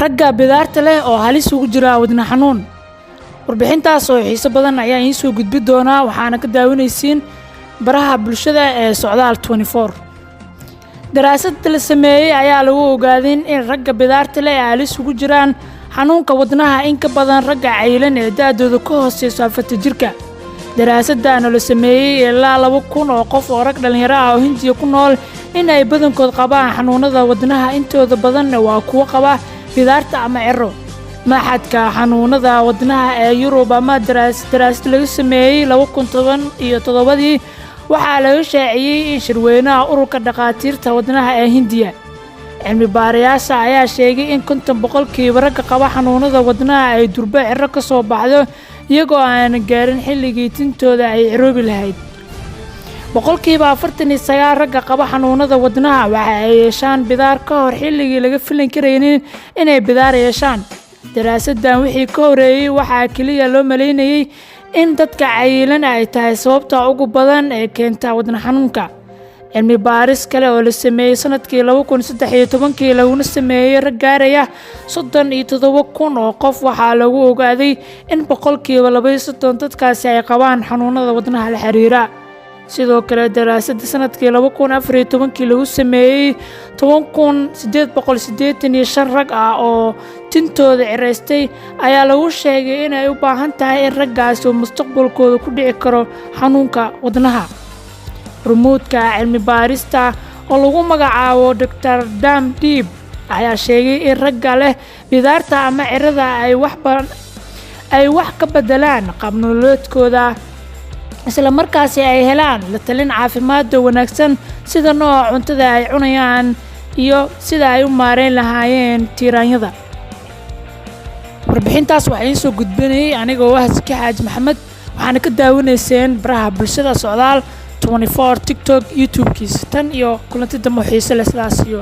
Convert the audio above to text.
ragga bidaarta leh oo halis ugu jira wadna xanuun. Warbixintaas oo xiiso badan ayaa in soo gudbi doona waxaana ka daawanaysiin baraha bulshada ee Socdaal 24. Daraasad la sameeyay ayaa lagu ogaaday in ragga bidaarta leh ay halis ugu jiraan xanuunka wadnaha in ka badan ragga caylan ee da'doodu ka hooseyso 40 jirka. Daraasaddan la sameeyay ilaa 2,000 oo qof oo rag dhalinyaro ah oo Hindiya ku nool in ay badankood qabaan xanuunada wadnaha intooda badan waa kuwa qaba bidaarta ama cirro. Maxadka xanuunada wadnaha ee Yurub ama daraasad laga sameeyay 2017 waxaa laga shaaciyay in shirweynaha ururka dhaqaatiirta wadnaha ee Hindiya. Cilmi baarayaasha ayaa sheegay in 50% ragga qaba xanuunada wadnaha ay durba cirro ka soo baxdo iyagoo aan gaarin xilligii tintooda ay ciroobi lahayd. 49% ragga qaba xanuunada wadnaha waxa ay yeeshaan bidaar ka hor xilligii laga filan karaynin inay bidaar yeeshaan. Daraasaddan wixii ka horeeyay waxaa kaliya loo maleynayay in dadka caylan ay tahay sababta ugu badan ee keenta wadna xanuunka. Cilmi baaris kale oo la sameeyay sanadkii 2013 laguna sameeyay rag gaaraya 37,000 oo qof waxaa lagu ogaaday in 32% dadkaasi ay qabaan xanuunada wadnaha la xiriira. sidoo kale daraasadda sanadkii 2014 lagu sameeyay 10,885 rag ah oo tintooda cireystay ayaa lagu sheegay in ay u baahan tahay in raggaasi uu mustaqbalkooda ku dhici karo xanuunka wadnaha. Rumuudka cilmi baarista oo lagu magacaabo Dr. Dan Deeb ayaa sheegay in ragga leh bidaarta ama cirrada ay wax ka bedelaan qaab nololeedkooda isla markaasi ay helaan la talin caafimaad oo wanaagsan sida nooca cuntada ay cunayaan iyo sida ay u maareyn lahaayeen tiiraanyada. Warbixintaas waxaa soo gudbinayay anigoo Zaki Xaaji Maxamed waxaana ka daawanayseen baraha bulshada Socdaal 24 TikTok YouTube kiisa tan iyo kulanti dambe xiiso leh sidaas iyo